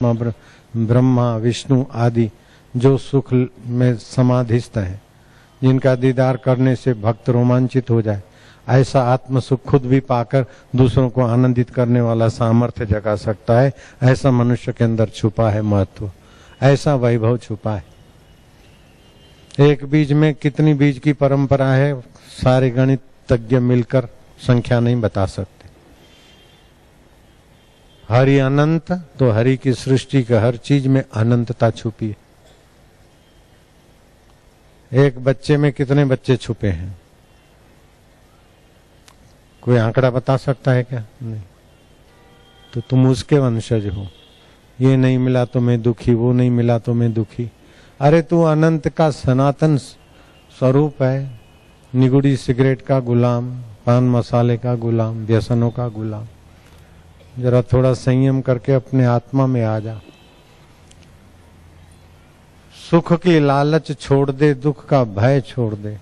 परमात्मा ब्रह्मा विष्णु आदि जो सुख में समाधिस्थ है, जिनका दीदार करने से भक्त रोमांचित हो जाए, ऐसा आत्म सुख खुद भी पाकर दूसरों को आनंदित करने वाला सामर्थ्य जगा सकता है। ऐसा मनुष्य के अंदर छुपा है महत्व, ऐसा वैभव छुपा है। एक बीज में कितनी बीज की परंपरा है, सारे गणितज्ञ मिलकर संख्या नहीं बता सकते। हरि अनंत, तो हरि की सृष्टि का हर चीज में अनंतता छुपी है। एक बच्चे में कितने बच्चे छुपे हैं, कोई आंकड़ा बता सकता है क्या? नहीं। तो तुम उसके वंशज हो। ये नहीं मिला तो मैं दुखी, वो नहीं मिला तो मैं दुखी। अरे तू अनंत का सनातन स्वरूप है। निगुड़ी सिगरेट का गुलाम, पान मसाले का गुलाम, व्यसनों का गुलाम। जरा थोड़ा संयम करके अपने आत्मा में आ जा। सुख की लालच छोड़ दे, दुख का भय छोड़ दे।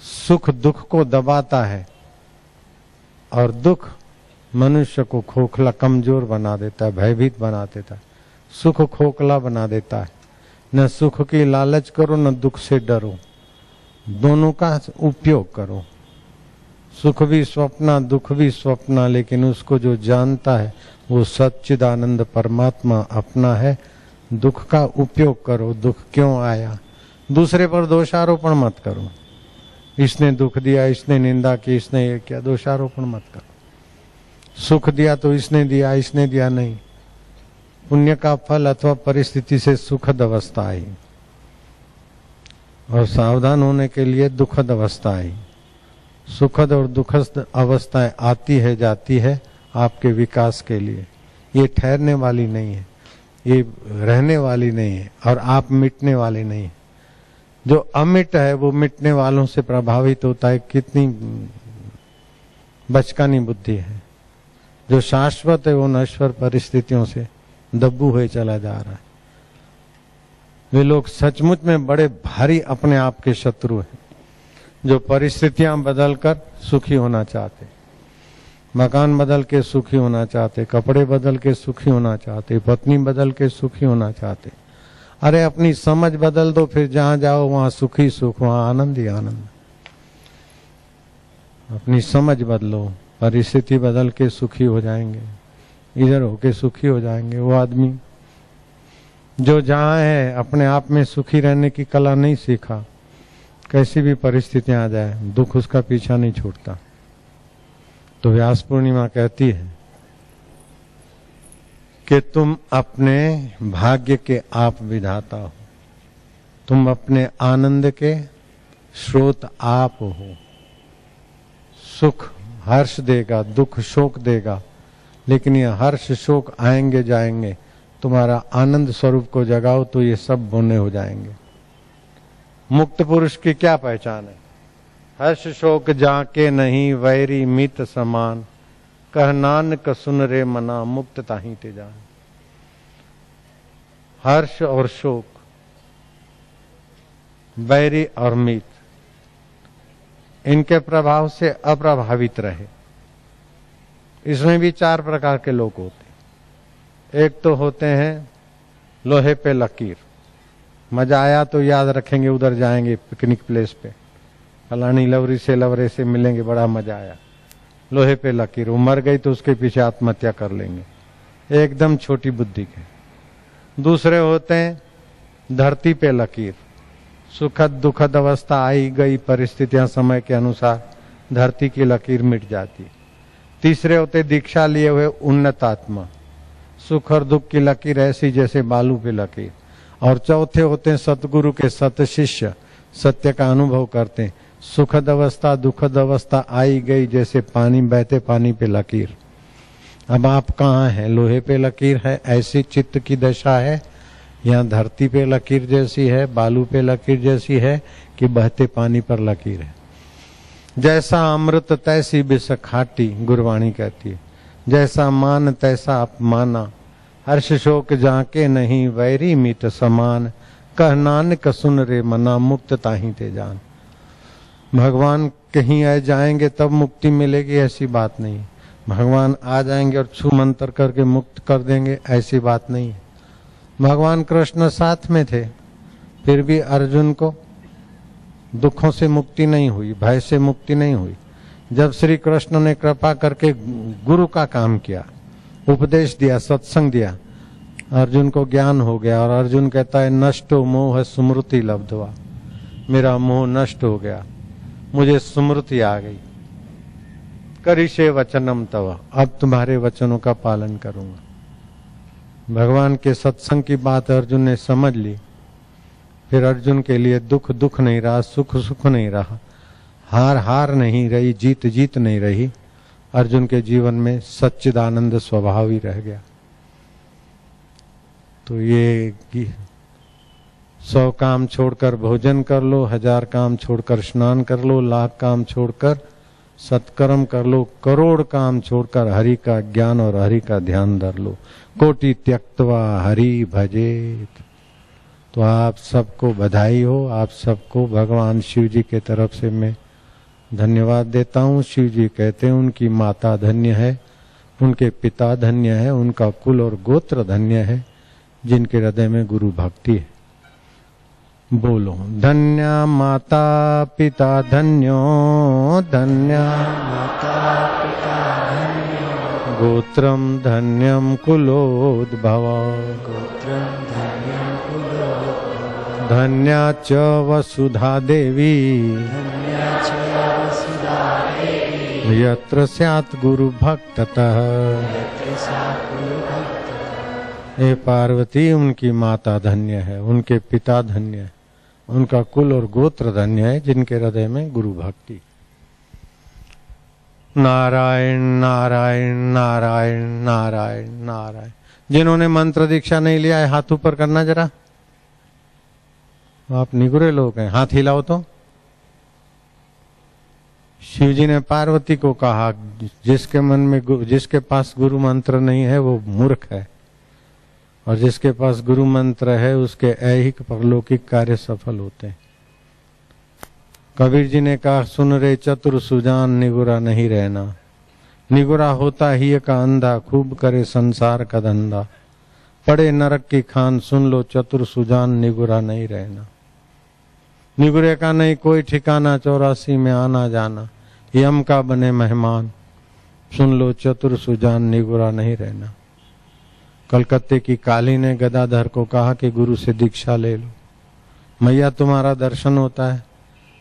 सुख दुख को दबाता है और दुख मनुष्य को खोखला कमजोर बना देता है, भयभीत बना देता है। सुख खोखला बना देता है। न सुख की लालच करो न दुख से डरो, दोनों का उपयोग करो। सुख भी स्वप्न, दुख भी स्वप्न, लेकिन उसको जो जानता है वो सच्चिदानंद परमात्मा अपना है। दुख का उपयोग करो। दुख क्यों आया, दूसरे पर दोषारोपण मत करो। इसने दुख दिया, इसने निंदा की, इसने ये किया, दोषारोपण मत करो। सुख दिया तो इसने दिया, इसने दिया नहीं। पुण्य का फल अथवा परिस्थिति से सुखद अवस्था आई और सावधान होने के लिए दुखद अवस्था आई। सुखद और दुखद अवस्थाएं आती है जाती है आपके विकास के लिए। ये ठहरने वाली नहीं है, ये रहने वाली नहीं है और आप मिटने वाले नहीं है। जो अमिट है वो मिटने वालों से प्रभावित होता है। कितनी बचकानी बुद्धि है। जो शाश्वत है वो नश्वर परिस्थितियों से दब्बू हुए चला जा रहा है। वे लोग सचमुच में बड़े भारी अपने आप के शत्रु हैं, जो परिस्थितियां बदलकर सुखी होना चाहते, मकान बदल के सुखी होना चाहते, कपड़े बदल के सुखी होना चाहते, पत्नी बदल के सुखी होना चाहते। अरे अपनी समझ बदल दो, फिर जहां जाओ वहां सुखी सुख, वहां आनंद ही आनंद। अपनी समझ बदलो, परिस्थिति बदल के सुखी हो जाएंगे, इधर होके सुखी हो जाएंगे। वो आदमी जो जहां है अपने आप में सुखी रहने की कला नहीं सीखा, कैसी भी परिस्थितियां आ जाए दुख उसका पीछा नहीं छोड़ता। तो व्यास पूर्णिमा कहती है कि तुम अपने भाग्य के आप विधाता हो, तुम अपने आनंद के स्रोत आप हो। सुख हर्ष देगा, दुख शोक देगा, लेकिन ये हर्ष शोक आएंगे जाएंगे। तुम्हारा आनंद स्वरूप को जगाओ तो ये सब बोने हो जाएंगे। मुक्त पुरुष की क्या पहचान है? हर्ष शोक जाके नहीं, वैरी मित समान, कह नानक सुन रे मना, मुक्त ताही ते जान। हर्ष और शोक, वैरी और मित, इनके प्रभाव से अप्रभावित रहे। इसमें भी चार प्रकार के लोग होते। एक तो होते हैं लोहे पे लकीर, मजा आया तो याद रखेंगे, उधर जाएंगे पिकनिक प्लेस पे, फलानी लवरी से लवरे से मिलेंगे, बड़ा मजा आया। लोहे पे लकीर, वो मर गई तो उसके पीछे आत्महत्या कर लेंगे, एकदम छोटी बुद्धि के। दूसरे होते हैं धरती पे लकीर, सुखद दुखद अवस्था आई गई, परिस्थितियां समय के अनुसार धरती की लकीर मिट जाती। तीसरे होते दीक्षा लिए हुए उन्नत आत्मा, सुख और दुख की लकीर ऐसी जैसे बालू पे लकीर। और चौथे होते हैं सतगुरु के सत शिष्य, सत्य का अनुभव करते हैं। सुखद अवस्था दुखद अवस्था आई गई जैसे पानी, बहते पानी पे लकीर। अब आप कहाँ हैं? लोहे पे लकीर है, ऐसी चित्त की दशा है, यहाँ धरती पे लकीर जैसी है, बालू पे लकीर जैसी है, कि बहते पानी पर लकीर है। जैसा अमृत तैसी बिस खाटी, गुरवाणी कहती है। जैसा मान तैसा अपमाना, हर्ष शोक जाके नहीं, वैरी मित समान, कह नानक सुन रे मना, मुक्त ताही ते जान। भगवान कहीं आए जाएंगे तब मुक्ति मिलेगी, ऐसी बात नहीं। भगवान आ जाएंगे और छू मंत्र करके मुक्त कर देंगे, ऐसी बात नहीं है। भगवान कृष्ण साथ में थे, फिर भी अर्जुन को दुखों से मुक्ति नहीं हुई, भय से मुक्ति नहीं हुई। जब श्री कृष्ण ने कृपा करके गुरु का काम किया, उपदेश दिया, सत्संग दिया, अर्जुन को ज्ञान हो गया और अर्जुन कहता है नष्टो मोह स्मृति लब्धवा, मेरा मोह नष्ट हो गया, मुझे स्मृति आ गई। करिष्ये वचनम तव, अब तुम्हारे वचनों का पालन करूंगा। भगवान के सत्संग की बात अर्जुन ने समझ ली। फिर अर्जुन के लिए दुख दुख नहीं रहा, सुख सुख नहीं रहा, हार हार नहीं रही, जीत जीत नहीं रही। अर्जुन के जीवन में सच्चिदानंद स्वभाव ही रह गया। तो ये 100 काम छोड़कर भोजन कर लो, 1000 काम छोड़कर स्नान कर लो, लाख काम छोड़कर सत्कर्म कर लो, करोड़ काम छोड़कर हरि का ज्ञान और हरि का ध्यान धर लो। कोटि त्यक्त्वा हरि भजेत। तो आप सबको बधाई हो, आप सबको भगवान शिव जी के तरफ से मैं धन्यवाद देता हूँ। शिव जी कहते हैं उनकी माता धन्य है, उनके पिता धन्य है, उनका कुल और गोत्र धन्य है, जिनके हृदय में गुरु भक्ति है। बोलो धन्या माता पिता धन्यो, धन्या माता पिता धन्यो, गोत्रम धन्यम कुलोद्भव, गोत्रम धन्यम कुलोद्भव, धन्या च वसुधा देवी, धन्या च वसुधा देवी, यत्र स्यात् गुरु भक्ततः, यत्र स्यात् गुरु भक्ततः। हे पार्वती, उनकी माता धन्य है, उनके पिता धन्य है, उनका कुल और गोत्र धन्य है, जिनके हृदय में गुरु भक्ति। नारायण नारायण नारायण नारायण नारायण। जिन्होंने मंत्र दीक्षा नहीं लिया है हाथ ऊपर करना जरा। आप निगुरे लोग हैं, हाथ हिलाओ तो। शिव जी ने पार्वती को कहा जिसके मन में जिसके पास गुरु मंत्र नहीं है वो मूर्ख है, और जिसके पास गुरु मंत्र है उसके ऐहिक परलौकिक कार्य सफल होते हैं। कबीर जी ने कहा सुन रे चतुर सुजान, निगुरा नहीं रहना। निगुरा होता ही का अंधा, खूब करे संसार का धंधा। पड़े नरक की खान, सुन लो चतुर सुजान, निगुरा नहीं रहना। निगुरे का नहीं कोई ठिकाना, 84 में आना जाना। यम का बने मेहमान, सुन लो चतुर सुजान, निगुरा नहीं रहना। कलकत्ते की काली ने गदाधर को कहा कि गुरु से दीक्षा ले लो। मैया तुम्हारा दर्शन होता है?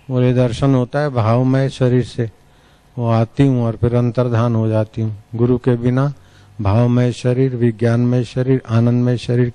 बोले दर्शन होता है भावमय शरीर से, वो आती हूँ और फिर अंतर्धान हो जाती हूँ। गुरु के बिना भावमय शरीर, विज्ञानमय शरीर, आनंदमय शरीर